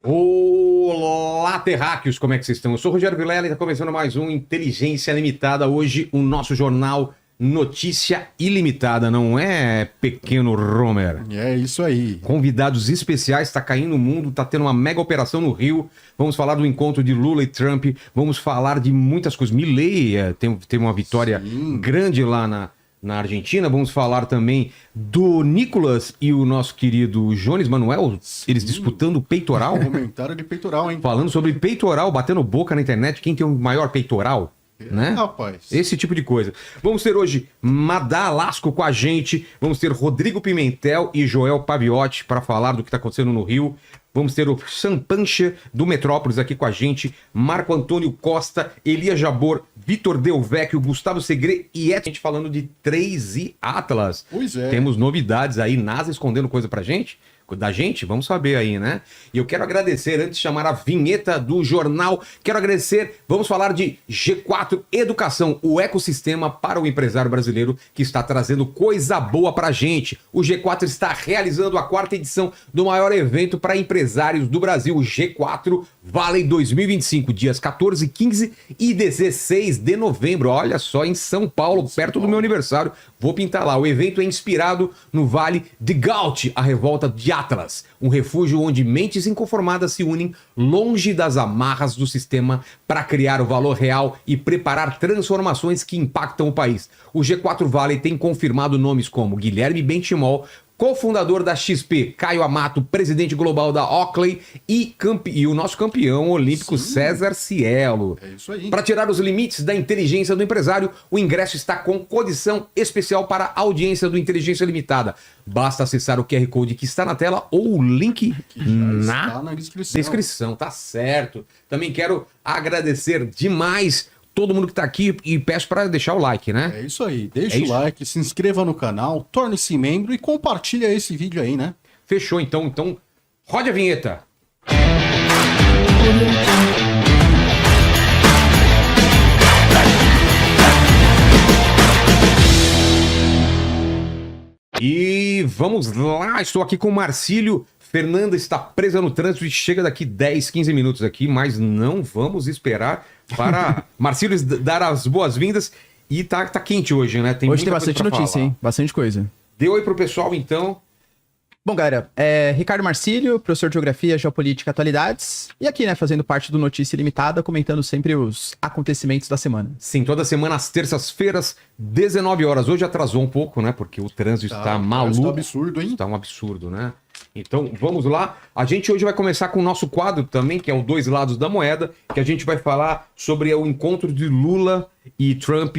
Olá, terráqueos, como é que vocês estão? Eu sou o Rogério Vilela e está começando mais um Inteligência Limitada. Hoje, o nosso jornal Notícia Ilimitada, não é, pequeno Romer? É isso aí. Convidados especiais, está caindo o mundo, está tendo uma mega operação no Rio. Vamos falar do encontro de Lula e Trump, vamos falar de muitas coisas. Milei teve uma vitória grande lá na Argentina. Vamos falar também do Nicolas e o nosso querido Jones Manuel, eles disputando o peitoral. Comentário de peitoral, hein? Falando sobre peitoral, batendo boca na internet, quem tem o maior peitoral, né? Rapaz. Esse tipo de coisa. Vamos ter hoje Madá Lasco com a gente, vamos ter Rodrigo Pimentel e Joel Paviotti para falar do que está acontecendo no Rio. Vamos ter o Sam Pancha do Metrópolis aqui com a gente, Marco Antônio Costa, Elia Jabor, Vitor Del Vecchio, Gustavo Segre e a gente falando de 3 e Atlas. Pois é. Temos novidades aí, NASA escondendo coisa pra gente? Da gente? Vamos saber aí, né? E eu quero agradecer, antes de chamar a vinheta do jornal, quero agradecer, vamos falar de G4 Educação, o ecossistema para o empresário brasileiro que está trazendo coisa boa pra gente. O G4 está realizando a 4ª edição do maior evento para empresários do Brasil, o G4 Valley 2025, dias 14, 15 e 16 de novembro. Olha só, em São Paulo, perto do meu aniversário. Vou pintar lá. O evento é inspirado no Vale de Gaut, a revolta de Atlas, um refúgio onde mentes inconformadas se unem longe das amarras do sistema para criar o valor real e preparar transformações que impactam o país. O G4 Valley tem confirmado nomes como Guilherme Benchimol, cofundador da XP, Caio Amato, presidente global da Oakley e o nosso campeão olímpico César Cielo. É isso aí. Para tirar os limites da inteligência do empresário, o ingresso está com condição especial para a audiência do Inteligência Limitada. Basta acessar o QR Code que está na tela ou o link Está na descrição. Tá certo. Também quero agradecer demais todo mundo que tá aqui e peço para deixar o like, né? É isso aí. Deixa o like, se inscreva no canal, torne-se membro e compartilha esse vídeo aí, né? Fechou, então. Então, rode a vinheta. E vamos lá, estou aqui com o Marcílio. Fernanda está presa no trânsito e chega daqui 10, 15 minutos aqui, mas não vamos esperar para Marcílio dar as boas-vindas. E tá quente hoje, né? Hoje tem bastante notícia, falar. hein? Bastante coisa. Dê oi pro pessoal, então. Bom, galera, Ricardo Marcílio, professor de Geografia, Geopolítica e Atualidades. E aqui, né, fazendo parte do Notícia Ilimitada, comentando sempre os acontecimentos da semana. Sim, toda semana às terças-feiras, 19 horas. Hoje atrasou um pouco, né? Porque o trânsito está maluco. Tá absurdo, hein? Está um absurdo, né? Então, vamos lá. A gente hoje vai começar com o nosso quadro também, que é o Dois Lados da Moeda, que a gente vai falar sobre o encontro de Lula e Trump,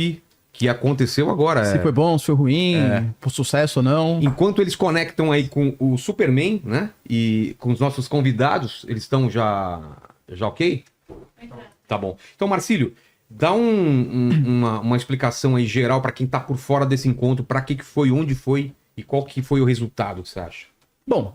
que aconteceu agora. Se foi bom, se foi ruim, por sucesso ou não. Enquanto eles conectam aí com o Superman, né? E com os nossos convidados, eles estão já ok? Tá bom. Então, Marcílio, dá uma explicação aí geral para quem tá por fora desse encontro, para que foi, onde foi e qual que foi o resultado, que você acha? Bom,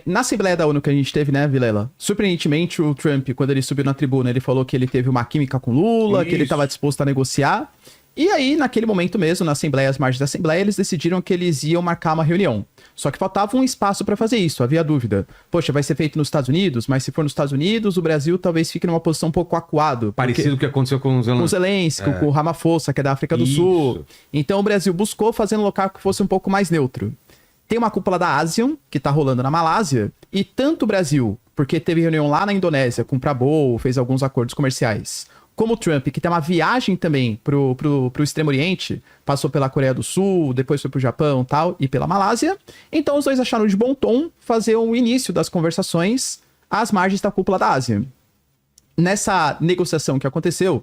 na Assembleia da ONU que a gente teve, né, Vilela? Surpreendentemente, o Trump, quando ele subiu na tribuna, ele falou que ele teve uma química com Lula, que ele estava disposto a negociar. E aí, naquele momento mesmo, na Assembleia, as margens da Assembleia, eles decidiram que eles iam marcar uma reunião. Só que faltava um espaço para fazer isso, havia dúvida. Poxa, vai ser feito nos Estados Unidos, mas se for nos Estados Unidos, o Brasil talvez fique numa posição um pouco acuado. Parecido com o que aconteceu com o Zelensky, com o Ramaphosa, que é da África do Sul. Então o Brasil buscou fazer um local que fosse um pouco mais neutro. Tem uma cúpula da ASEAN, que tá rolando na Malásia, e tanto o Brasil, porque teve reunião lá na Indonésia com o Prabowo, fez alguns acordos comerciais, como o Trump, que tem uma viagem também pro Extremo Oriente, passou pela Coreia do Sul, depois foi pro Japão tal, e pela Malásia. Então os dois acharam de bom tom fazer o início das conversações às margens da cúpula da Ásia. Nessa negociação que aconteceu,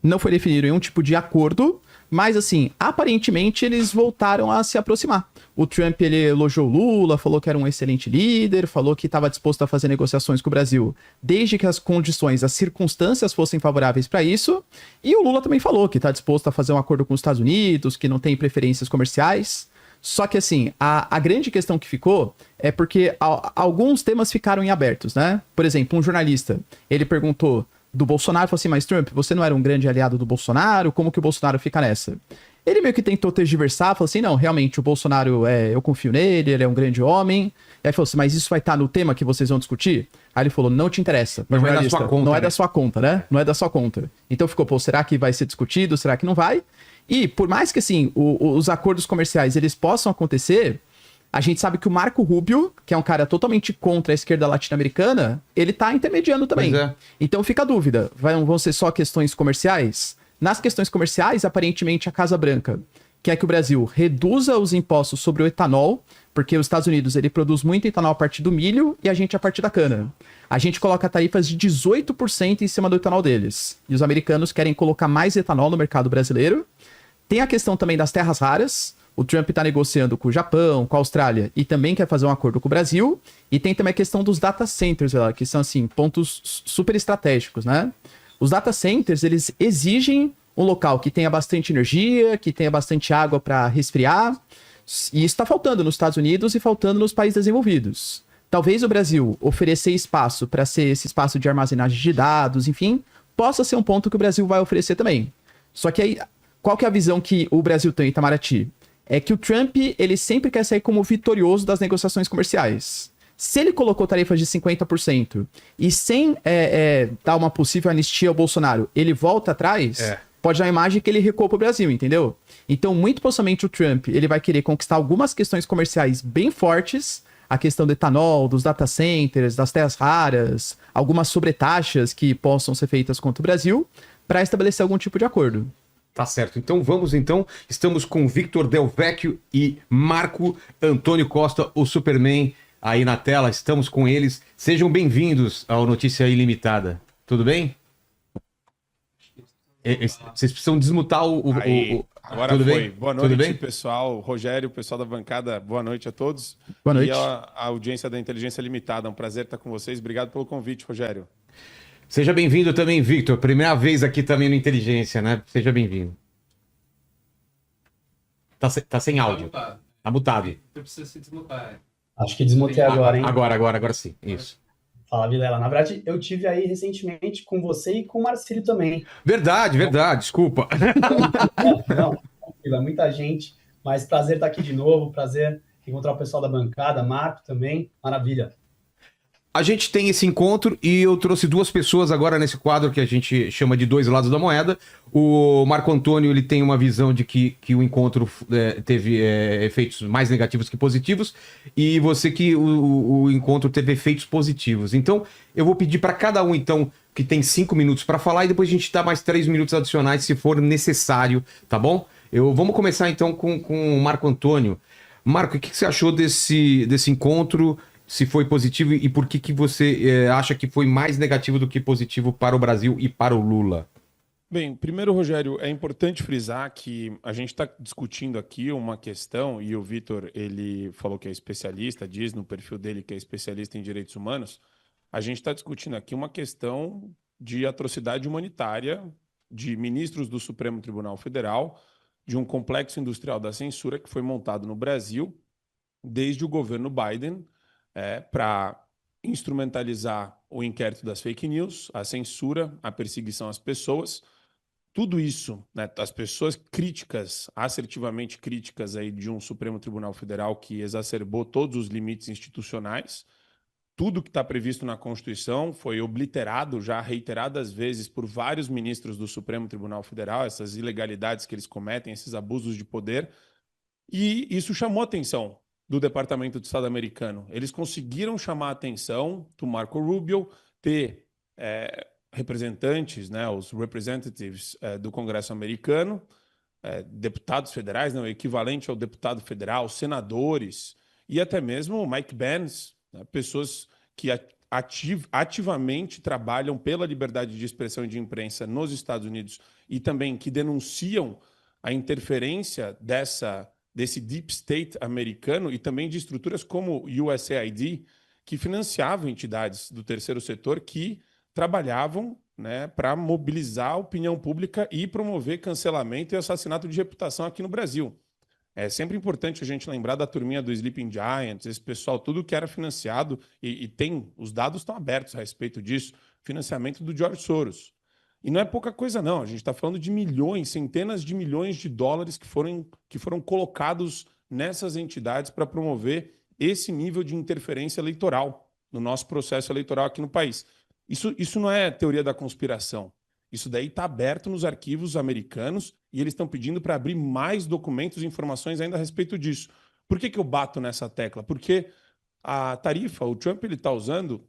não foi definido nenhum tipo de acordo, mas assim, aparentemente eles voltaram a se aproximar. O Trump, ele elogiou o Lula, falou que era um excelente líder, falou que estava disposto a fazer negociações com o Brasil, desde que as condições, as circunstâncias fossem favoráveis para isso. E o Lula também falou que está disposto a fazer um acordo com os Estados Unidos, que não tem preferências comerciais. Só que assim, a grande questão que ficou é porque alguns temas ficaram em abertos, né? Por exemplo, um jornalista, ele perguntou do Bolsonaro, falou assim, mas Trump, você não era um grande aliado do Bolsonaro? Como que o Bolsonaro fica nessa? Ele meio que tentou tergiversar, falou assim, não, realmente, o Bolsonaro, eu confio nele, ele é um grande homem. E aí falou assim, mas isso vai estar no tema que vocês vão discutir? Aí ele falou, não te interessa. Mas não é da sua conta, não é né? da sua conta, né? Não é da sua conta. Então ficou, pô, será que vai ser discutido? Será que não vai? E por mais que, assim, os acordos comerciais, eles possam acontecer, a gente sabe que o Marco Rubio, que é um cara totalmente contra a esquerda latino-americana, ele tá intermediando também. Pois é. Então fica a dúvida, vão ser só questões comerciais? Nas questões comerciais, aparentemente, a Casa Branca quer que o Brasil reduza os impostos sobre o etanol, porque os Estados Unidos ele produz muito etanol a partir do milho e a gente a partir da cana. A gente coloca tarifas de 18% em cima do etanol deles. E os americanos querem colocar mais etanol no mercado brasileiro. Tem a questão também das terras raras. O Trump está negociando com o Japão, com a Austrália e também quer fazer um acordo com o Brasil. E tem também a questão dos data centers, que são assim pontos super estratégicos, né? Os data centers, eles exigem um local que tenha bastante energia, que tenha bastante água para resfriar. E isso está faltando nos Estados Unidos e faltando nos países desenvolvidos. Talvez o Brasil oferecer espaço para ser esse espaço de armazenagem de dados, enfim, possa ser um ponto que o Brasil vai oferecer também. Só que aí, qual que é a visão que o Brasil tem, Itamaraty? É que o Trump, ele sempre quer sair como vitorioso das negociações comerciais. Se ele colocou tarifas de 50% e sem dar uma possível anistia ao Bolsonaro, ele volta atrás, pode dar a imagem que ele recuou pro Brasil, entendeu? Então, muito possivelmente o Trump, ele vai querer conquistar algumas questões comerciais bem fortes, a questão do etanol, dos data centers, das terras raras, algumas sobretaxas que possam ser feitas contra o Brasil, para estabelecer algum tipo de acordo. Tá certo. Então vamos então. Estamos com Victor Del Vecchio e Marco Antônio Costa, o Superman, aí na tela. Estamos com eles. Sejam bem-vindos ao Notícia Ilimitada. Tudo bem? Vocês precisam desmutar Agora Tudo foi. bem? Boa Tudo noite, bem? pessoal. Rogério, pessoal da bancada, boa noite a todos. Boa noite. E a audiência da Inteligência Limitada. É um prazer estar com vocês. Obrigado pelo convite, Rogério. Seja bem-vindo também, Victor. Primeira vez aqui também no Inteligência, né? Seja bem-vindo. Tá sem áudio. Tá mutado. Você precisa se desmutar. Acho que desmutei agora, hein? Agora sim. Isso. Fala, Vilela. Na verdade, eu tive aí recentemente com você e com o Marcílio também. Verdade. Desculpa. Não, tranquilo, é muita gente, mas prazer estar aqui de novo, prazer encontrar o pessoal da bancada, Marco também, maravilha. A gente tem esse encontro e eu trouxe duas pessoas agora nesse quadro que a gente chama de dois lados da moeda. O Marco Antônio, ele tem uma visão de que o encontro teve efeitos mais negativos que positivos, e você que o encontro teve efeitos positivos. Então, eu vou pedir para cada um, então, que tem 5 minutos para falar, e depois a gente dá mais 3 minutos adicionais se for necessário, tá bom? Vamos começar então com o Marco Antônio. Marco, o que você achou desse encontro? Se foi positivo e por que você acha que foi mais negativo do que positivo para o Brasil e para o Lula? Bem, primeiro, Rogério, é importante frisar que a gente está discutindo aqui uma questão, e o Vitor, ele falou que é especialista, diz no perfil dele que é especialista em direitos humanos. A gente está discutindo aqui uma questão de atrocidade humanitária de ministros do Supremo Tribunal Federal, de um complexo industrial da censura que foi montado no Brasil desde o governo Biden, para instrumentalizar o inquérito das fake news, a censura, a perseguição às pessoas. Tudo isso, né, as pessoas críticas, assertivamente críticas aí de um Supremo Tribunal Federal que exacerbou todos os limites institucionais. Tudo que está previsto na Constituição foi obliterado já reiteradas vezes por vários ministros do Supremo Tribunal Federal, essas ilegalidades que eles cometem, esses abusos de poder. E isso chamou a atenção do Departamento de Estado americano. Eles conseguiram chamar a atenção do Marco Rubio, ter representantes, né, os representatives do Congresso americano, deputados federais, né, o equivalente ao deputado federal, senadores, e até mesmo o Mike Pence, né, pessoas que ativamente trabalham pela liberdade de expressão e de imprensa nos Estados Unidos e também que denunciam a interferência desse deep state americano e também de estruturas como o USAID, que financiavam entidades do terceiro setor que trabalhavam, né, para mobilizar a opinião pública e promover cancelamento e assassinato de reputação aqui no Brasil. É sempre importante a gente lembrar da turminha do Sleeping Giants, esse pessoal, tudo que era financiado, e os dados estão abertos a respeito disso, financiamento do George Soros. E não é pouca coisa, não. A gente está falando de milhões, centenas de milhões de dólares que foram colocados nessas entidades para promover esse nível de interferência eleitoral no nosso processo eleitoral aqui no país. Isso não é teoria da conspiração. Isso daí está aberto nos arquivos americanos e eles estão pedindo para abrir mais documentos e informações ainda a respeito disso. Por que eu bato nessa tecla? Porque a tarifa, o Trump está usando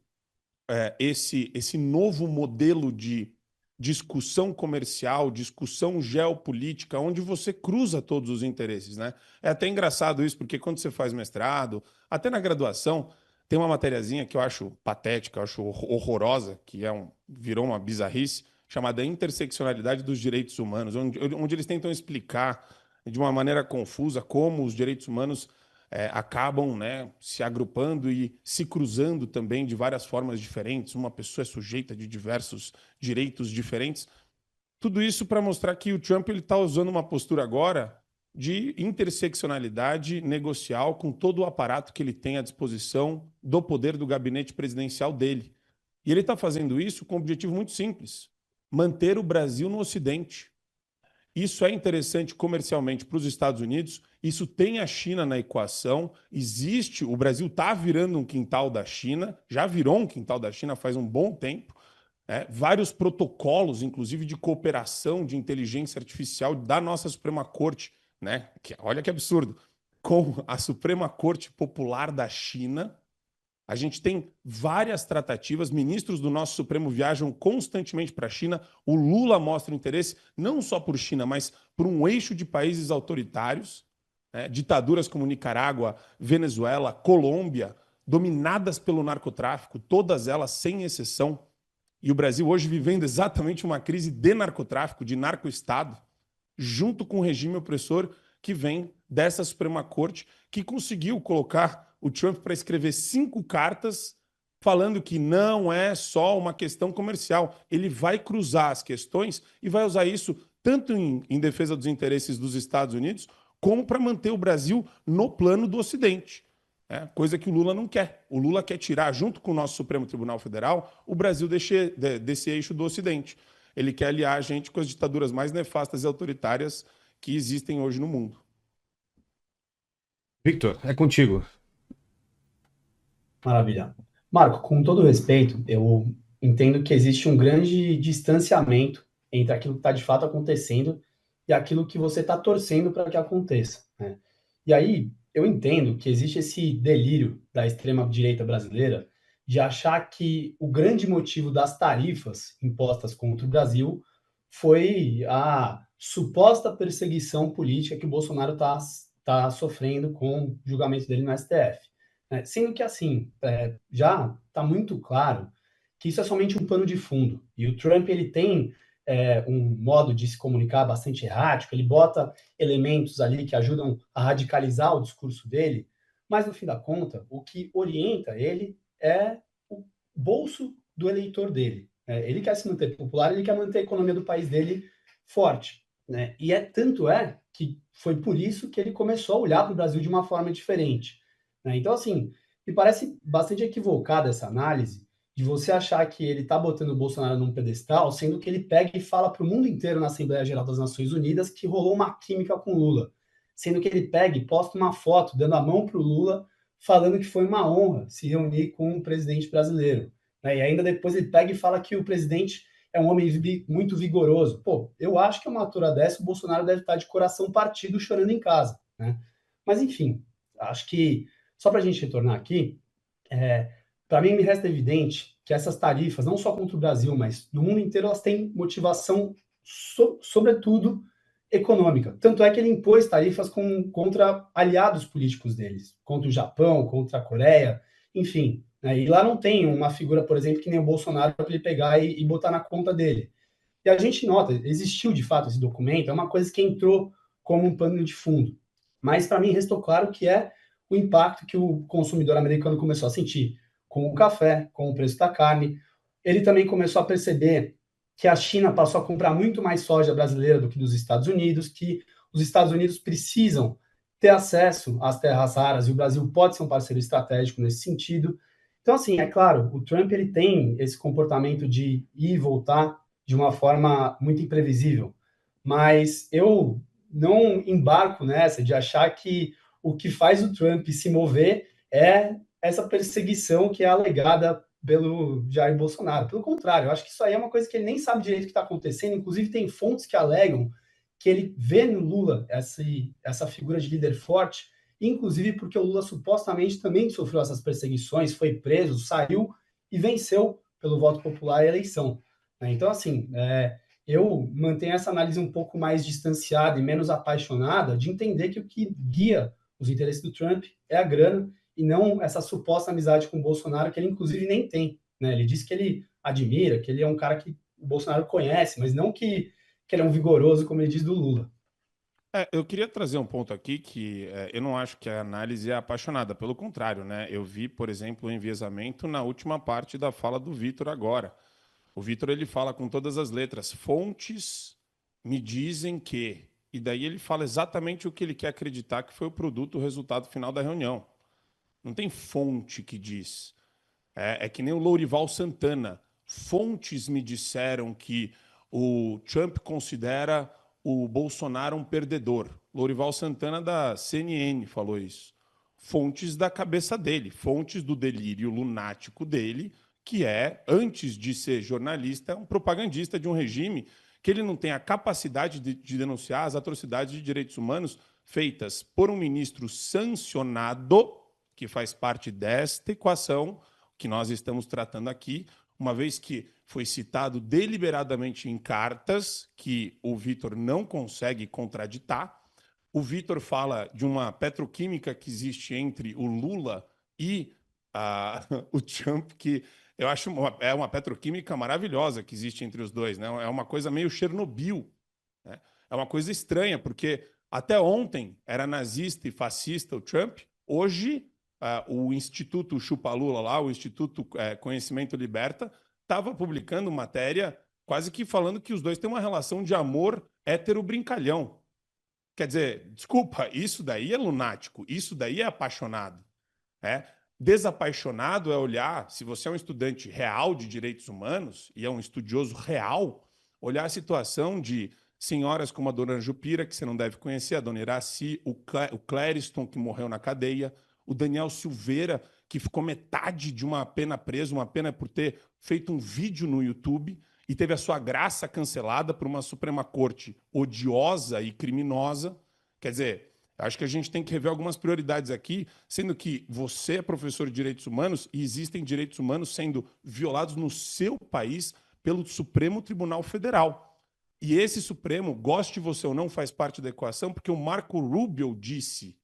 esse novo modelo de discussão comercial, discussão geopolítica, onde você cruza todos os interesses, né? É até engraçado isso, porque quando você faz mestrado, até na graduação, tem uma matériazinha que eu acho patética, eu acho horrorosa, que virou uma bizarrice, chamada Interseccionalidade dos Direitos Humanos, onde eles tentam explicar de uma maneira confusa como os direitos humanos acabam, né, se agrupando e se cruzando também de várias formas diferentes. Uma pessoa é sujeita de diversos direitos diferentes. Tudo isso para mostrar que o Trump está usando uma postura agora de interseccionalidade negocial com todo o aparato que ele tem à disposição do poder do gabinete presidencial dele. E ele está fazendo isso com um objetivo muito simples: manter o Brasil no Ocidente. Isso é interessante comercialmente para os Estados Unidos, isso tem a China na equação, o Brasil está virando um quintal da China, já virou um quintal da China faz um bom tempo, né? Vários protocolos, inclusive de cooperação de inteligência artificial da nossa Suprema Corte, né? Olha que absurdo, com a Suprema Corte Popular da China. A gente tem várias tratativas, ministros do nosso Supremo viajam constantemente para a China, o Lula mostra interesse não só por China, mas por um eixo de países autoritários, né? Ditaduras como Nicarágua, Venezuela, Colômbia, dominadas pelo narcotráfico, todas elas sem exceção. E o Brasil hoje vivendo exatamente uma crise de narcotráfico, de narcoestado, junto com o regime opressor que vem dessa Suprema Corte, que conseguiu colocar o Trump para escrever 5 cartas falando que não é só uma questão comercial. Ele vai cruzar as questões e vai usar isso tanto em defesa dos interesses dos Estados Unidos, como para manter o Brasil no plano do Ocidente. Coisa que o Lula não quer. O Lula quer tirar, junto com o nosso Supremo Tribunal Federal, o Brasil desse eixo do Ocidente. Ele quer aliar a gente com as ditaduras mais nefastas e autoritárias que existem hoje no mundo. Victor, é contigo. Maravilha. Marco, com todo respeito, eu entendo que existe um grande distanciamento entre aquilo que está de fato acontecendo e aquilo que você está torcendo para que aconteça, né? E aí, eu entendo que existe esse delírio da extrema-direita brasileira de achar que o grande motivo das tarifas impostas contra o Brasil foi a suposta perseguição política que o Bolsonaro está sofrendo com o julgamento dele no STF. Sendo que, assim, já está muito claro que isso é somente um pano de fundo. E o Trump ele tem um modo de se comunicar bastante errático, ele bota elementos ali que ajudam a radicalizar o discurso dele, mas, no fim da conta, o que orienta ele é o bolso do eleitor dele. Ele quer se manter popular, ele quer manter a economia do país dele forte, né? E tanto que foi por isso que ele começou a olhar para o Brasil de uma forma diferente. Então, assim, me parece bastante equivocada essa análise de você achar que ele está botando o Bolsonaro num pedestal, sendo que ele pega e fala para o mundo inteiro na Assembleia Geral das Nações Unidas que rolou uma química com Lula, sendo que ele pega e posta uma foto dando a mão para o Lula, falando que foi uma honra se reunir com um presidente brasileiro. E ainda depois ele pega e fala que o presidente é um homem muito vigoroso. Pô, eu acho que uma altura dessa o Bolsonaro deve estar de coração partido chorando em casa, né? Mas, enfim, acho que só para a gente retornar aqui, para mim me resta evidente que essas tarifas, não só contra o Brasil, mas no mundo inteiro, elas têm motivação, sobretudo, econômica. Tanto é que ele impôs tarifas contra aliados políticos deles, contra o Japão, contra a Coreia, enfim. E lá não tem uma figura, por exemplo, que nem o Bolsonaro, para ele pegar e botar na conta dele. E a gente nota, existiu de fato esse documento, é uma coisa que entrou como um pano de fundo. Mas para mim restou claro que é o impacto que o consumidor americano começou a sentir com o café, com o preço da carne. Ele também começou a perceber que a China passou a comprar muito mais soja brasileira do que dos Estados Unidos, que os Estados Unidos precisam ter acesso às terras raras e o Brasil pode ser um parceiro estratégico nesse sentido. Então, assim, é claro, o Trump ele tem esse comportamento de ir e voltar de uma forma muito imprevisível. Mas eu não embarco nessa de achar que o que faz o Trump se mover é essa perseguição que é alegada pelo Jair Bolsonaro. Pelo contrário, eu acho que isso aí é uma coisa que ele nem sabe direito o que está acontecendo. Inclusive, tem fontes que alegam que ele vê no Lula essa figura de líder forte, inclusive porque o Lula supostamente também sofreu essas perseguições, foi preso, saiu e venceu pelo voto popular a eleição. Então, assim, eu mantenho essa análise um pouco mais distanciada e menos apaixonada de entender que o que guia os interesses do Trump é a grana e não essa suposta amizade com o Bolsonaro, que ele inclusive nem tem. Ele diz que ele admira, que ele é um cara que o Bolsonaro conhece, mas não que ele é um vigoroso, como ele diz do Lula. Eu queria trazer um ponto aqui que eu não acho que a análise é apaixonada, pelo contrário, né? Eu vi, por exemplo, o enviesamento na última parte da fala do Vitor agora. O Vitor, ele fala com todas as letras, fontes me dizem que... E daí ele fala exatamente o que ele quer acreditar que foi o produto, o resultado final da reunião. Não tem fonte que diz. É que nem o Lourival Santana. Fontes me disseram que o Trump considera o Bolsonaro um perdedor. Lourival Santana, da CNN, falou isso. Fontes da cabeça dele, fontes do delírio lunático dele, que é, antes de ser jornalista, um propagandista de um regime que ele não tem a capacidade de denunciar as atrocidades de direitos humanos feitas por um ministro sancionado, que faz parte desta equação que nós estamos tratando aqui, uma vez que foi citado deliberadamente em cartas que o Vitor não consegue contraditar. O Vitor fala de uma petroquímica que existe entre o Lula e o Trump, que eu acho é uma petroquímica maravilhosa que existe entre os dois, né? É uma coisa meio Chernobyl, né? É uma coisa estranha, porque até ontem era nazista e fascista o Trump, hoje o Instituto Chupa-Lula lá, o Instituto Conhecimento Liberta, estava publicando matéria quase que falando que os dois têm uma relação de amor hétero-brincalhão. Quer dizer, desculpa, isso daí é lunático, isso daí é apaixonado. Desapaixonado é olhar, se você é um estudante real de direitos humanos e é um estudioso real, olhar a situação de senhoras como a dona Jupira, que você não deve conhecer, a dona Iraci, o Clériston, que morreu na cadeia, o Daniel Silveira, que ficou metade de uma pena preso, uma pena por ter feito um vídeo no YouTube e teve a sua graça cancelada por uma Suprema Corte odiosa e criminosa. Quer dizer, acho que a gente tem que rever algumas prioridades aqui, sendo que você é professor de direitos humanos e existem direitos humanos sendo violados no seu país pelo Supremo Tribunal Federal. E esse Supremo, goste você ou não, faz parte da equação, porque o Marco Rubio disse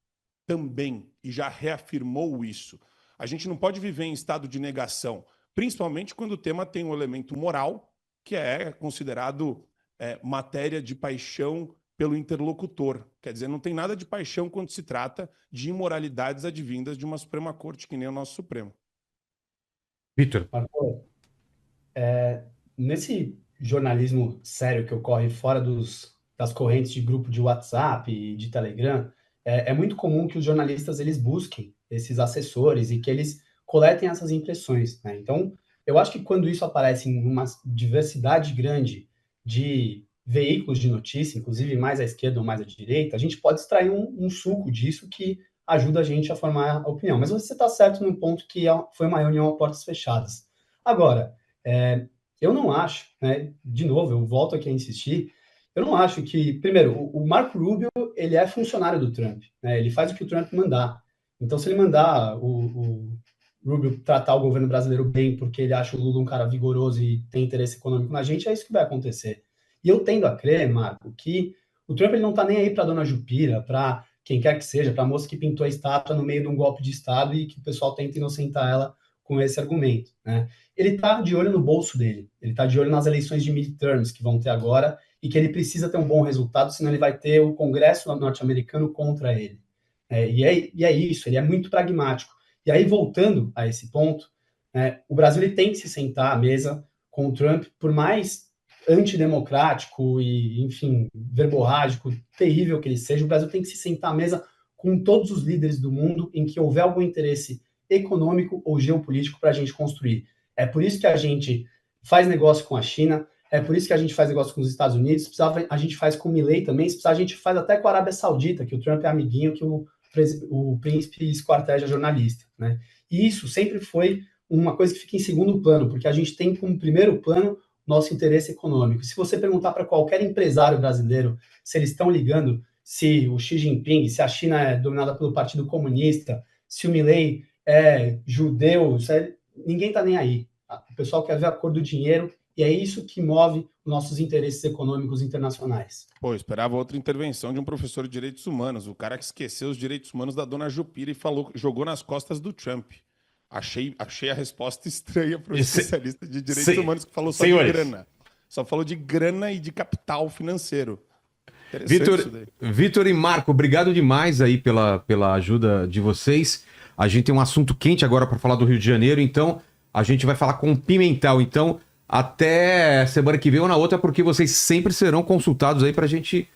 também, e já reafirmou isso. A gente não pode viver em estado de negação, principalmente quando o tema tem um elemento moral, que é considerado matéria de paixão pelo interlocutor. Quer dizer, não tem nada de paixão quando se trata de imoralidades advindas de uma Suprema Corte, que nem o nosso Supremo. Vitor. Marco, nesse jornalismo sério que ocorre fora das correntes de grupo de WhatsApp e de Telegram, é muito comum que os jornalistas eles busquem esses assessores e que eles coletem essas impressões, né? Então, eu acho que quando isso aparece em uma diversidade grande de veículos de notícia, inclusive mais à esquerda ou mais à direita, a gente pode extrair um suco disso que ajuda a gente a formar a opinião. Mas você está certo num ponto que foi uma reunião a portas fechadas. Agora, eu não acho, né, de novo, eu volto aqui a insistir, eu não acho que, primeiro, o Marco Rubio, ele é funcionário do Trump, né, ele faz o que o Trump mandar. Então, se ele mandar o Rubio tratar o governo brasileiro bem porque ele acha o Lula um cara vigoroso e tem interesse econômico na gente, é isso que vai acontecer. E eu tendo a crer, Marco, que o Trump ele não está nem aí para a dona Jupira, para quem quer que seja, para a moça que pintou a estátua no meio de um golpe de Estado e que o pessoal tenta inocentar ela com esse argumento, né? Ele está de olho no bolso dele, ele está de olho nas eleições de midterms que vão ter agora e que ele precisa ter um bom resultado, senão ele vai ter o Congresso norte-americano contra ele. E é isso, ele é muito pragmático. E aí, voltando a esse ponto, o Brasil ele tem que se sentar à mesa com o Trump, por mais antidemocrático e, enfim, verborrágico, terrível que ele seja, o Brasil tem que se sentar à mesa com todos os líderes do mundo em que houver algum interesse econômico ou geopolítico para a gente construir. É por isso que a gente faz negócio com a China, É por isso que a gente faz negócio com os Estados Unidos, precisava, a gente faz com o Milei também, se precisar, a gente faz até com a Arábia Saudita, que o Trump é amiguinho, que o príncipe esquarteja jornalista, né? E isso sempre foi uma coisa que fica em segundo plano, porque a gente tem como primeiro plano nosso interesse econômico. Se você perguntar para qualquer empresário brasileiro se eles estão ligando, se o Xi Jinping, se a China é dominada pelo Partido Comunista, se o Milei é judeu, ninguém está nem aí. O pessoal quer ver a cor do dinheiro e é isso que move nossos interesses econômicos internacionais. Pô, eu esperava outra intervenção de um professor de direitos humanos, o cara que esqueceu os direitos humanos da dona Jupira e jogou nas costas do Trump. Achei a resposta estranha para o especialista de direitos humanos que falou só de grana. Só falou de grana e de capital financeiro. Vitor e Marco, obrigado demais aí pela ajuda de vocês. A gente tem um assunto quente agora para falar do Rio de Janeiro, então a gente vai falar com o Pimentel. Então, até semana que vem ou na outra, porque vocês sempre serão consultados aí pra gente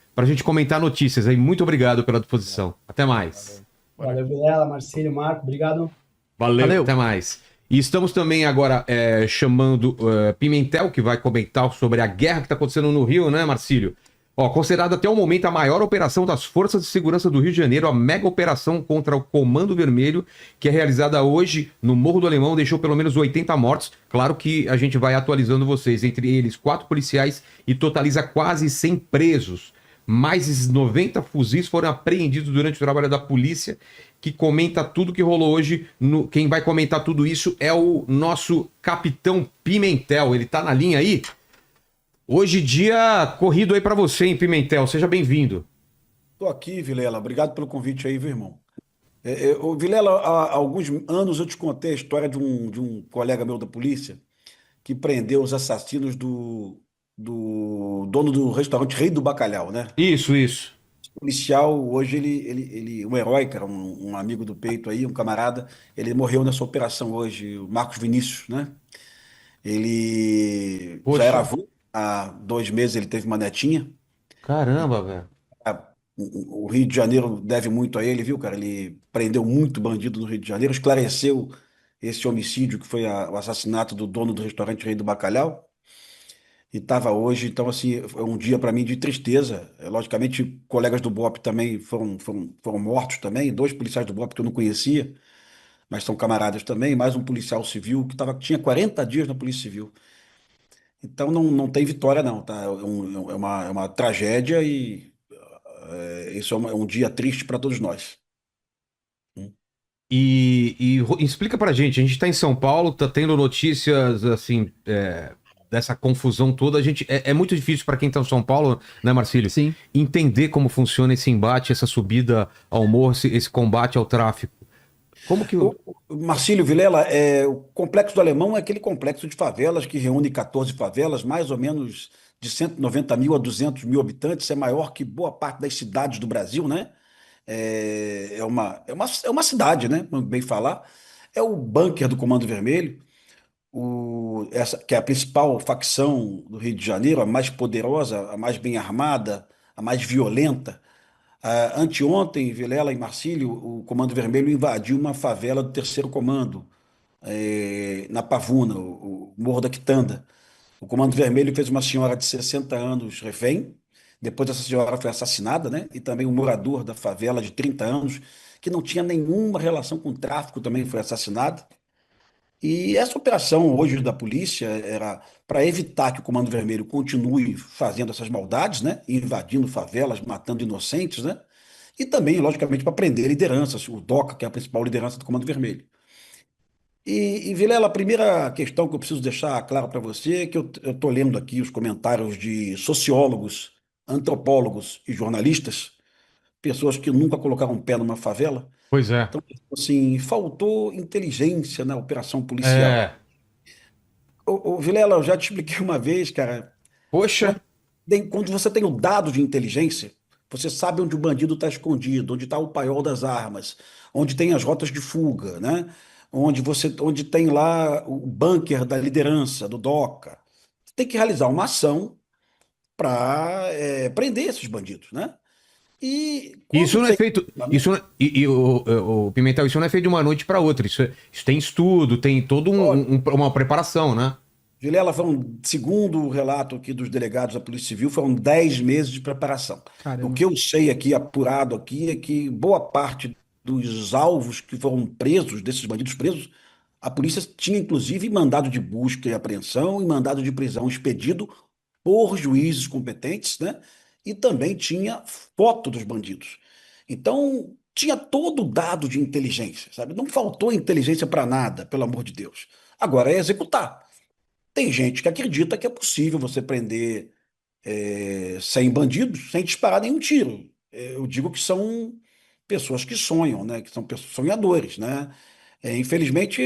comentar notícias aí. Muito obrigado pela disposição. Até mais. Valeu, Vilela, Marcílio, Marco, obrigado. Valeu, até mais. E estamos também agora chamando Pimentel, que vai comentar sobre a guerra que está acontecendo no Rio, né, Marcílio? Ó, considerada até o momento a maior operação das Forças de Segurança do Rio de Janeiro, a mega operação contra o Comando Vermelho, que é realizada hoje no Morro do Alemão, deixou pelo menos 80 mortos. Claro que a gente vai atualizando vocês. Entre eles, 4 policiais e totaliza quase 100 presos. Mais de 90 fuzis foram apreendidos durante o trabalho da polícia, que comenta tudo que rolou hoje. Quem vai comentar tudo isso é o nosso Capitão Pimentel. Ele tá na linha aí? Hoje dia corrido aí para você, hein, Pimentel? Seja bem-vindo. Tô aqui, Vilela. Obrigado pelo convite aí, viu, irmão? Vilela, há alguns anos eu te contei a história de um colega meu da polícia que prendeu os assassinos do dono do restaurante Rei do Bacalhau, né? Isso. O policial, hoje, um herói, cara, um amigo do peito aí, um camarada, ele morreu nessa operação hoje, o Marcos Vinícius, né? Ele Poxa. já era avô, há 2 meses ele teve uma netinha. Caramba, velho. O Rio de Janeiro deve muito a ele, viu, cara? Ele prendeu muito bandido no Rio de Janeiro, esclareceu esse homicídio que foi o assassinato do dono do restaurante Rei do Bacalhau. E estava hoje, então, assim, é um dia para mim de tristeza. Logicamente, colegas do BOPE também foram mortos também, 2 policiais do BOPE que eu não conhecia, mas são camaradas também, mais um policial civil que tinha 40 dias na Polícia Civil. Então não tem vitória não, tá? É uma tragédia e isso é um dia triste para todos nós. E explica pra gente, a gente tá em São Paulo, tá tendo notícias, assim, dessa confusão toda. É muito difícil para quem tá em São Paulo, né, Marcílio? Sim. Entender como funciona esse embate, essa subida ao morro, esse combate ao tráfico. Como que... Marcílio, Vilela, o Complexo do Alemão é aquele complexo de favelas que reúne 14 favelas, mais ou menos de 190 mil a 200 mil habitantes, é maior que boa parte das cidades do Brasil, né? É uma cidade, né? Vamos bem falar. É o bunker do Comando Vermelho, que é a principal facção do Rio de Janeiro, a mais poderosa, a mais bem armada, a mais violenta. Anteontem, Vilela e Marcílio, o Comando Vermelho invadiu uma favela do Terceiro Comando, na Pavuna, o Morro da Quitanda. O Comando Vermelho fez uma senhora de 60 anos refém, depois essa senhora foi assassinada, né? E também um morador da favela de 30 anos, que não tinha nenhuma relação com o tráfico, também foi assassinado. E essa operação hoje da polícia era para evitar que o Comando Vermelho continue fazendo essas maldades, né? Invadindo favelas, matando inocentes, né? E também, logicamente, para prender lideranças, o DOCA, que é a principal liderança do Comando Vermelho. E Vilela, a primeira questão que eu preciso deixar claro para você é que eu estou lendo aqui os comentários de sociólogos, antropólogos e jornalistas, pessoas que nunca colocaram um pé numa favela. Pois é. Então, assim, faltou inteligência na operação policial. Vilela, eu já te expliquei uma vez, cara. Poxa. Quando você tem o dado de inteligência, você sabe onde o bandido está escondido, onde está o paiol das armas, onde tem as rotas de fuga, né? Onde tem lá o bunker da liderança, do DOCA. Você tem que realizar uma ação para prender esses bandidos, né? Isso não é feito. O Pimentel, isso não é feito de uma noite para outra. Isso tem estudo, tem toda uma preparação, né? Vilela, segundo o relato aqui dos delegados da Polícia Civil, foram 10 meses de preparação. O Caramba. que eu sei aqui, apurado aqui, é que boa parte dos alvos que foram presos, desses bandidos presos, a polícia tinha inclusive mandado de busca e apreensão e mandado de prisão expedido por juízes competentes, né? E também tinha foto dos bandidos. Então, tinha todo o dado de inteligência, sabe? Não faltou inteligência para nada, pelo amor de Deus. Agora é executar. Tem gente que acredita que é possível você prender 100 bandidos sem disparar nenhum tiro. Eu digo que são pessoas que sonham, né? Que são pessoas sonhadores, né? Infelizmente,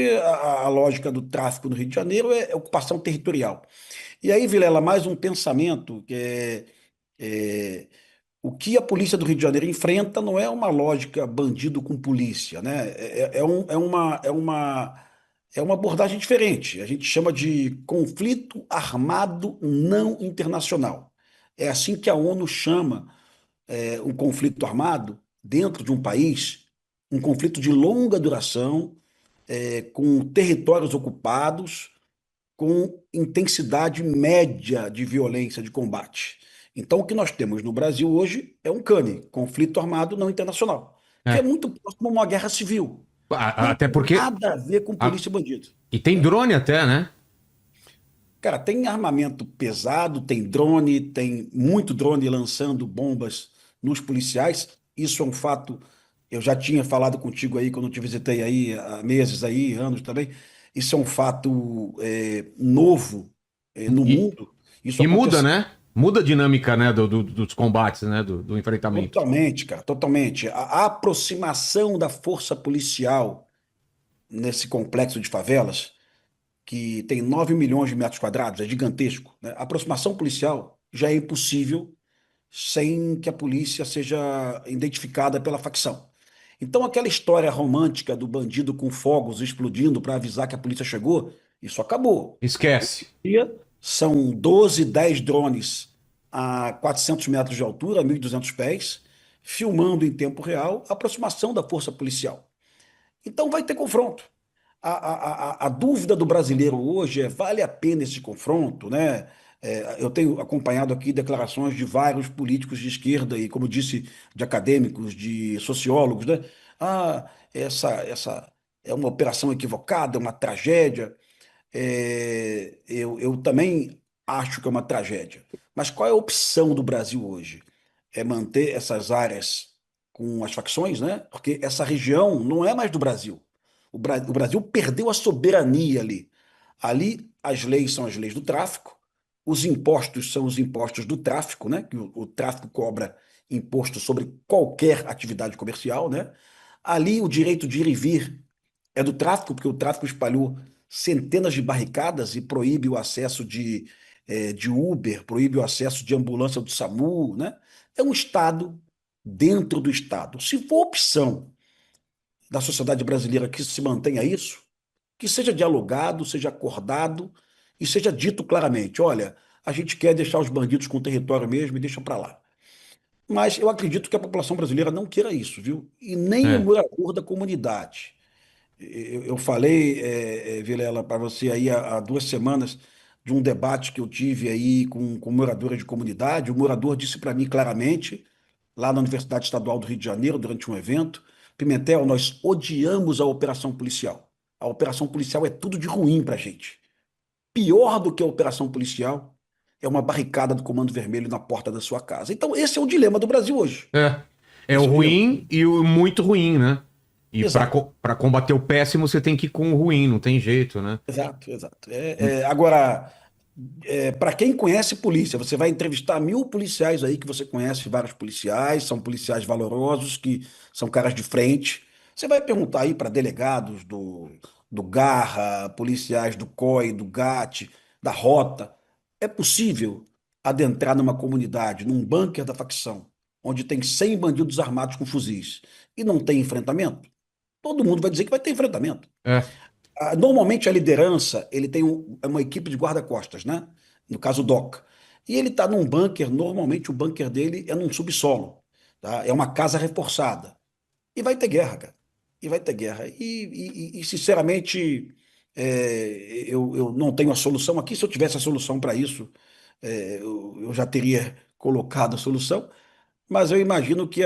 a lógica do tráfico no Rio de Janeiro é ocupação territorial. E aí, Vilela, mais um pensamento que é, o que a polícia do Rio de Janeiro enfrenta não é uma lógica bandido com polícia, né? É uma abordagem diferente. A gente chama de conflito armado não internacional. É assim que a ONU chama um conflito armado dentro de um país, um conflito de longa duração, com territórios ocupados, com intensidade média de violência de combate. Então, o que nós temos no Brasil hoje é um CANI, conflito armado não internacional, que é É. muito próximo a uma guerra civil. Não Até tem porque. nada a ver com a- polícia e bandido. E tem drone até, né? Cara, tem armamento pesado, tem drone, tem muito drone lançando bombas nos policiais. Isso é um fato. Eu já tinha falado contigo aí quando eu te visitei aí há meses aí, anos também. Isso é um fato novo no E, mundo. Isso e muda, aconteceu né? Muda a dinâmica, né, dos combates, né? Do enfrentamento. totalmente, cara, totalmente. A aproximação da força policial nesse complexo de favelas, que tem 9 milhões de metros quadrados, é gigantesco, né? A aproximação policial já é impossível sem que a polícia seja identificada pela facção. Então, aquela história romântica do bandido com fogos explodindo para avisar que a polícia chegou, isso acabou. Esquece. Dia são 12, 10 drones a 400 metros de altura, 1.200 pés, filmando em tempo real a aproximação da força policial. Então, vai ter confronto. A dúvida do brasileiro hoje é: vale a pena esse confronto, né? Eu tenho acompanhado aqui declarações de vários políticos de esquerda e, como disse, de acadêmicos, de sociólogos, né? Essa é uma operação equivocada, é uma tragédia. Eu também acho que é uma tragédia. Mas qual é a opção do Brasil hoje? É manter essas áreas com as facções, né? Porque essa região não é mais do Brasil. O Brasil perdeu a soberania ali. Ali, as leis são as leis do tráfico, os impostos são os impostos do tráfico, né? Que o tráfico cobra imposto sobre qualquer atividade comercial, né? Ali, o direito de ir e vir é do tráfico, porque o tráfico espalhou centenas de barricadas e proíbe o acesso de Uber, proíbe o acesso de ambulância do SAMU, né? É um Estado dentro do Estado. Se for opção da sociedade brasileira que se mantenha isso, que seja dialogado, seja acordado e seja dito claramente: olha, a gente quer deixar os bandidos com o território mesmo e deixa para lá. Mas eu acredito que a população brasileira não queira isso, viu? E nem o É. morador da comunidade. Eu falei, Vilela, para você aí há 2 semanas de um debate que eu tive aí com moradores de comunidade. O morador disse para mim claramente, lá na Universidade Estadual do Rio de Janeiro, durante um evento: Pimentel, nós odiamos a operação policial. A operação policial é tudo de ruim para a gente. Pior do que a operação policial é uma barricada do Comando Vermelho na porta da sua casa. Então, esse é o dilema do Brasil hoje. É. É o Esse é o dilema. ruim e o muito ruim, né? E pra, Exato. co- pra combater o péssimo, você tem que ir com o ruim, não tem jeito, né? Exato, exato. Agora, para quem conhece polícia, você vai entrevistar 1.000 policiais aí que você conhece, vários policiais, são policiais valorosos, que são caras de frente. Você vai perguntar aí para delegados do Garra, policiais do COI, do GAT, da Rota: é possível adentrar numa comunidade, num bunker da facção, onde tem 100 bandidos armados com fuzis e não tem enfrentamento? Todo mundo vai dizer que vai ter enfrentamento. É. Normalmente a liderança, ele tem uma equipe de guarda-costas, né? No caso o DOC. E ele está num bunker, normalmente o bunker dele é num subsolo, tá? É uma casa reforçada. E vai ter guerra, cara. E vai ter guerra. Sinceramente, Eu não tenho a solução aqui. Se eu tivesse a solução para isso, eu já teria colocado a solução. Mas eu imagino que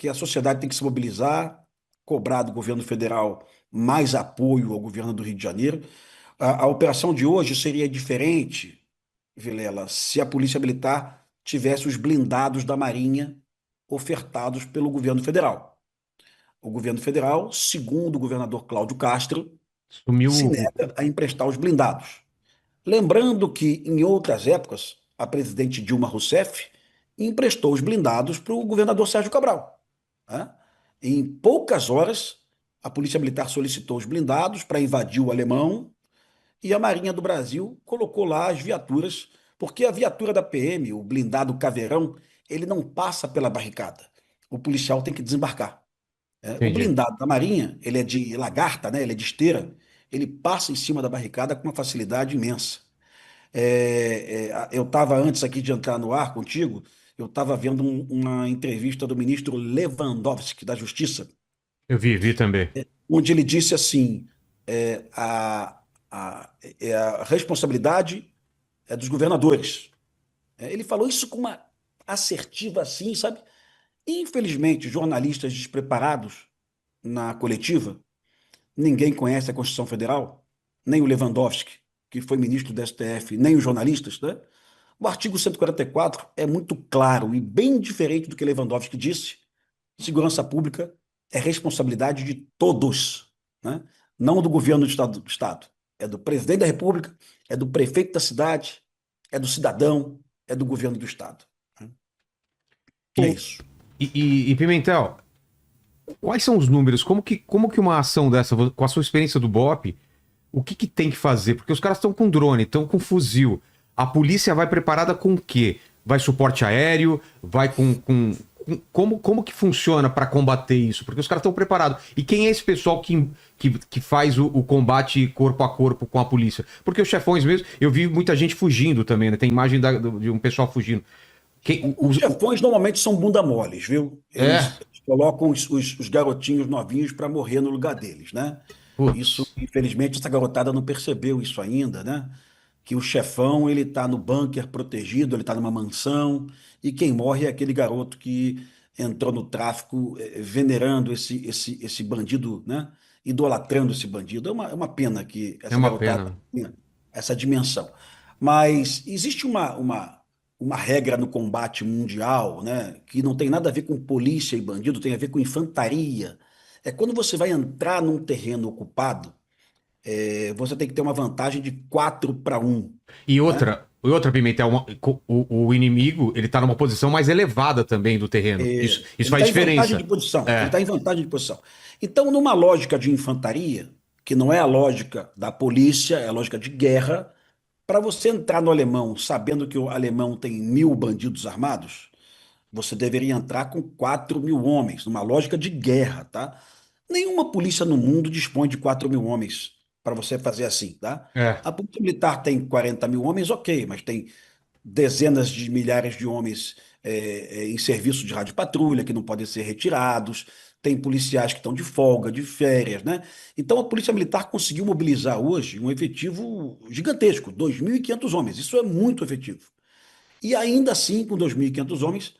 a sociedade tem que se mobilizar, cobrar do governo federal mais apoio ao governo do Rio de Janeiro. A operação de hoje seria diferente, Vilela, se a Polícia Militar tivesse os blindados da Marinha ofertados pelo governo federal. O governo federal, segundo o governador Cláudio Castro, se Sumiu. nega a emprestar os blindados. Lembrando que, em outras épocas, a presidente Dilma Rousseff emprestou os blindados para o governador Sérgio Cabral, né? Em poucas horas, a Polícia Militar solicitou os blindados para invadir o Alemão e a Marinha do Brasil colocou lá as viaturas, porque a viatura da PM, o blindado Caveirão, ele não passa pela barricada. O policial tem que desembarcar. O Entendi. blindado da Marinha, ele é de lagarta, né? Ele é de esteira, ele passa em cima da barricada com uma facilidade imensa. Eu estava, antes aqui de entrar no ar contigo, eu estava vendo uma entrevista do ministro Lewandowski, da Justiça, Vi também. onde ele disse assim: é, a, a responsabilidade é dos governadores. Ele falou isso com uma assertiva assim, sabe? Infelizmente, jornalistas despreparados na coletiva, ninguém conhece a Constituição Federal, nem o Lewandowski, que foi ministro do STF, nem os jornalistas, né? O artigo 144 é muito claro e bem diferente do que Lewandowski disse. Segurança pública é responsabilidade de todos, né? Não do governo do Estado. É do presidente da República, é do prefeito da cidade, é do cidadão, é do governo do Estado, né? É isso. Pimentel, quais são os números? Como que uma ação dessa, com a sua experiência do BOP, o que tem que fazer? Porque os caras estão com drone, estão com fuzil. A polícia vai preparada com o quê? Vai suporte aéreo? Vai como que funciona para combater isso? Porque os caras estão preparados. E quem é esse pessoal que faz o combate corpo a corpo com a polícia? Porque os chefões mesmo, eu vi muita gente fugindo também, né? Tem imagem de um pessoal fugindo. Os chefões normalmente são bunda moles, viu? Eles colocam os garotinhos novinhos para morrer no lugar deles, né? Isso, Putz. infelizmente, essa garotada não percebeu isso ainda, né? Que o chefão, ele tá no bunker protegido, ele tá numa mansão, e quem morre é aquele garoto que entrou no tráfico, venerando esse bandido, né? Idolatrando esse bandido. É uma pena que É essa uma garotada pena. tenha essa dimensão. Mas existe uma regra no combate mundial, né? Que não tem nada a ver com polícia e bandido, tem a ver com infantaria. É quando você vai entrar num terreno ocupado, você tem que ter uma vantagem de 4-1, né? E outra, Pimentel, o inimigo, ele tá numa posição mais elevada também do terreno. Isso Ele faz está em vantagem de diferença. posição. Ele É. está em vantagem de posição. Então, numa lógica de infantaria, que não é a lógica da polícia, é a lógica de guerra, para você entrar no alemão sabendo que o alemão tem 1.000 bandidos armados, você deveria entrar com 4.000 homens, numa lógica de guerra, tá? Nenhuma polícia no mundo dispõe de 4.000 homens para você fazer assim, tá? É. A polícia militar tem 40.000 homens, ok, mas tem dezenas de milhares de homens em serviço de radiopatrulha que não podem ser retirados, tem policiais que estão de folga, de férias, né? Então a Polícia Militar conseguiu mobilizar hoje um efetivo gigantesco, 2.500 homens. Isso é muito efetivo. E ainda assim, com 2.500 homens,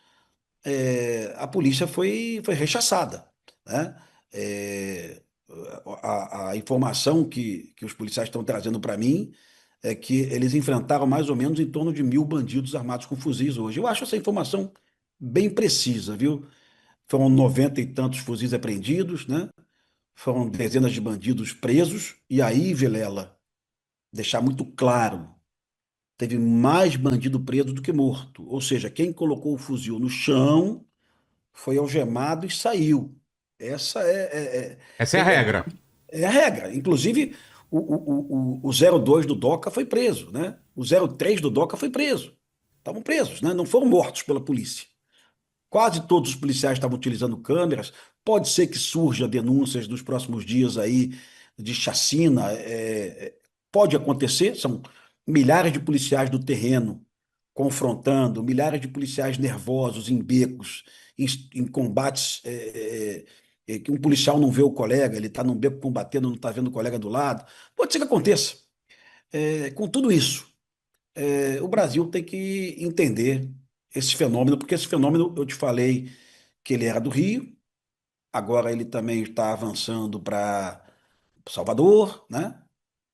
a polícia foi rechaçada, né? É, a informação que os policiais estão trazendo para mim é que eles enfrentaram mais ou menos em torno de 1.000 bandidos armados com fuzis hoje. Eu acho essa informação bem precisa, viu? Foram 90 e tantos fuzis apreendidos, né? Foram dezenas de bandidos presos. E aí, Vilela, deixar muito claro, teve mais bandido preso do que morto. Ou seja, quem colocou o fuzil no chão foi algemado e saiu. Essa Essa é a regra. é a regra. Inclusive, o 02 do DOCA foi preso, né? O 03 do DOCA foi preso. Estavam presos, né? Não foram mortos pela polícia. Quase todos os policiais estavam utilizando câmeras. Pode ser que surja denúncias nos próximos dias aí de chacina. Pode acontecer, são milhares de policiais do terreno confrontando, milhares de policiais nervosos em becos, em combates que um policial não vê o colega, ele está num beco combatendo, não está vendo o colega do lado. Pode ser que aconteça. Com tudo isso, o Brasil tem que entender esse fenômeno, porque esse fenômeno, eu te falei que ele era do Rio, agora ele também está avançando para Salvador, né?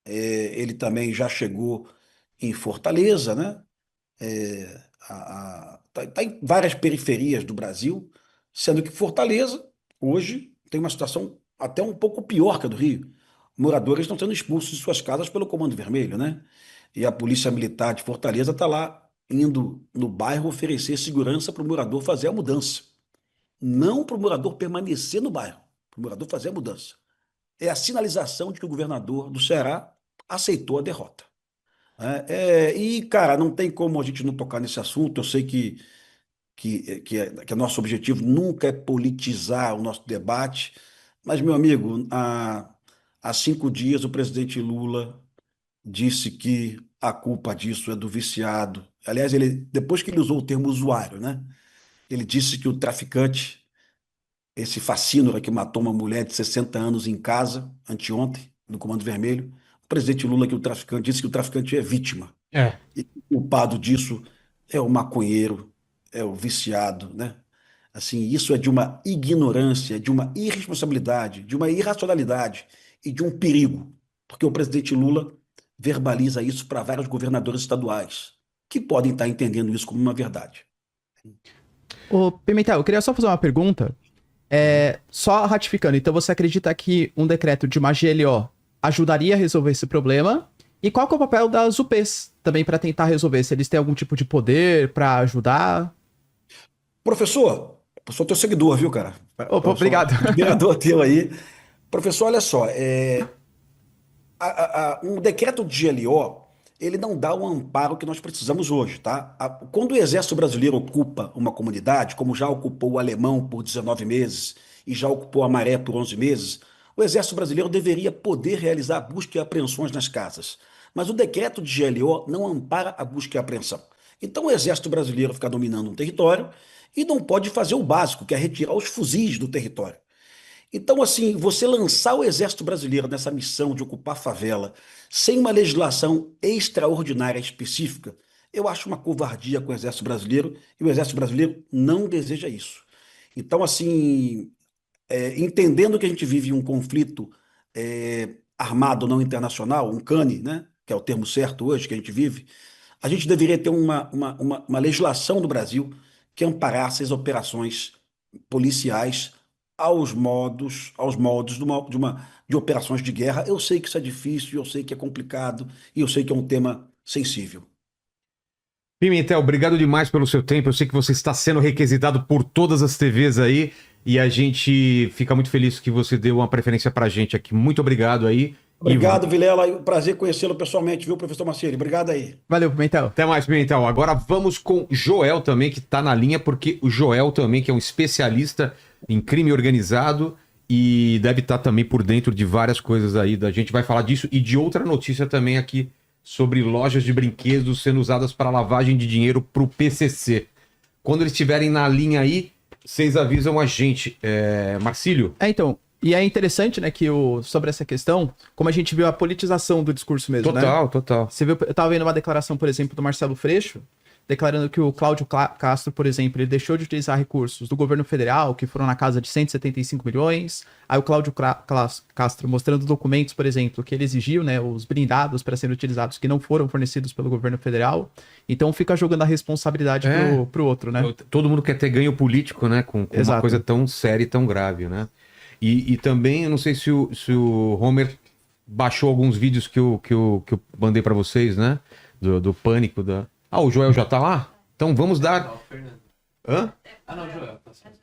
Ele também já chegou em Fortaleza, né? Tá em várias periferias do Brasil, sendo que Fortaleza, hoje, tem uma situação até um pouco pior que a do Rio. Moradores estão sendo expulsos de suas casas pelo Comando Vermelho, né? E a Polícia Militar de Fortaleza está lá indo no bairro oferecer segurança para o morador fazer a mudança. Não para o morador permanecer no bairro, para o morador fazer a mudança. É a sinalização de que o governador do Ceará aceitou a derrota. E, cara, não tem como a gente não tocar nesse assunto. Eu sei que nosso objetivo nunca é politizar o nosso debate, mas, meu amigo, há 5 dias o presidente Lula disse que a culpa disso é do viciado. Aliás, depois que ele usou o termo usuário, né? Ele disse que o traficante, esse facínora que matou uma mulher de 60 anos em casa, anteontem, no Comando Vermelho, o presidente Lula disse que o traficante é vítima. E o culpado disso é o maconheiro, é o viciado, né? Assim, isso é de uma ignorância, de uma irresponsabilidade, de uma irracionalidade e de um perigo, porque o presidente Lula verbaliza isso para vários governadores estaduais, que podem estar entendendo isso como uma verdade. Ô, Pimentel, eu queria só fazer uma pergunta. Só ratificando, então você acredita que um decreto de uma GLO ajudaria a resolver esse problema? E qual que é o papel das UPs também para tentar resolver? Se eles têm algum tipo de poder para ajudar? Professor, sou teu seguidor, viu, cara? Opa, obrigado. Admirador teu aí. Professor, olha só, um decreto de GLO, ele não dá o amparo que nós precisamos hoje, tá? Quando o Exército Brasileiro ocupa uma comunidade, como já ocupou o Alemão por 19 meses e já ocupou a Maré por 11 meses, o Exército Brasileiro deveria poder realizar busca e apreensões nas casas. Mas o decreto de GLO não ampara a busca e apreensão. Então o Exército Brasileiro fica dominando um território e não pode fazer o básico, que é retirar os fuzis do território. Então, assim, você lançar o Exército Brasileiro nessa missão de ocupar favela sem uma legislação extraordinária específica, eu acho uma covardia com o Exército Brasileiro e o Exército Brasileiro não deseja isso. Então, assim, entendendo que a gente vive um conflito armado não internacional, um CANI, né, que é o termo certo hoje que a gente vive, a gente deveria ter uma legislação no Brasil que amparasse as operações policiais aos moldes de operações de guerra. Eu sei que isso é difícil, eu sei que é complicado e eu sei que é um tema sensível. Pimentel, obrigado demais pelo seu tempo. Eu sei que você está sendo requisitado por todas as TVs aí e a gente fica muito feliz que você deu uma preferência pra gente aqui. Muito obrigado aí. Obrigado, Vilela. Prazer conhecê-lo pessoalmente, viu, professor Maciel? Obrigado aí. Valeu, Pimentel. Até mais, Pimentel. Agora vamos com Joel também, que tá na linha, porque o Joel também, que é um especialista em crime organizado e deve estar também por dentro de várias coisas aí. A gente vai falar disso e de outra notícia também aqui sobre lojas de brinquedos sendo usadas para lavagem de dinheiro para o PCC. Quando eles estiverem na linha aí, vocês avisam a gente. Marcílio? Então, e é interessante, né, que sobre essa questão, como a gente viu a politização do discurso mesmo, né? Total. Você viu, eu tava vendo uma declaração, por exemplo, do Marcelo Freixo, declarando que o Cláudio Castro, por exemplo, ele deixou de utilizar recursos do governo federal, que foram na casa de 175 milhões. Aí o Cláudio Castro mostrando documentos, por exemplo, que ele exigiu, né, os blindados para serem utilizados que não foram fornecidos pelo governo federal. Então fica jogando a responsabilidade pro outro, né? Todo mundo quer ter ganho político, né, com uma coisa tão séria e tão grave, né? E também, eu não sei se o Homer baixou alguns vídeos que eu mandei para vocês, né? Do pânico da... Ah, o Joel já tá lá? Então vamos dar... Hã? Ah, não, Joel. Tá certo.